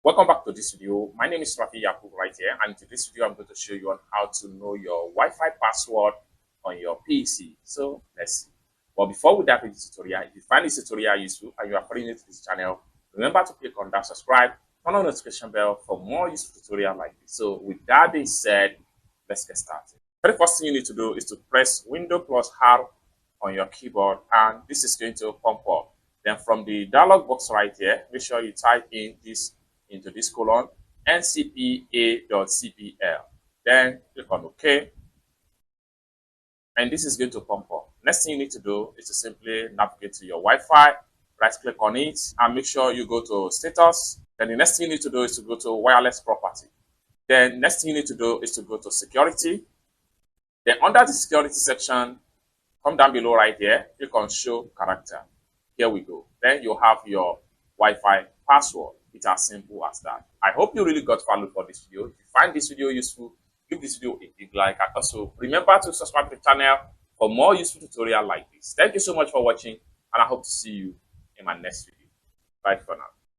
Welcome back to this video. My name is Rafi Yakub right here, and in this video I'm going to show you on how to know your Wi-Fi password on your PC. So let's see. But before we dive into the tutorial, if you find this tutorial useful and you are following it to this channel, remember to click on that subscribe, turn on the notification bell for more useful tutorials like this. So with that being said, let's get started. The very first thing you need to do is to press Windows plus R on your keyboard, and this is going to pop up. Then from the dialog box right here, make sure you type in this into this colon ncpa.cpl. Then click on OK, and this is going to pop up. Next thing you need to do is to simply navigate to your Wi-Fi, right click on it, and make sure you go to status. Then the next thing you need to do is to go to wireless property. Then next thing you need to do is to go to security. Then under the security section, come down below right here, click on show character. Here we go. Then you have your Wi-Fi password. It's as simple as that. I hope you really got value for this video. If you find this video useful, give this video a big like, and also remember to subscribe to the channel for more useful tutorials like this. Thank you so much for watching, and I hope to see you in my next video. Bye for now.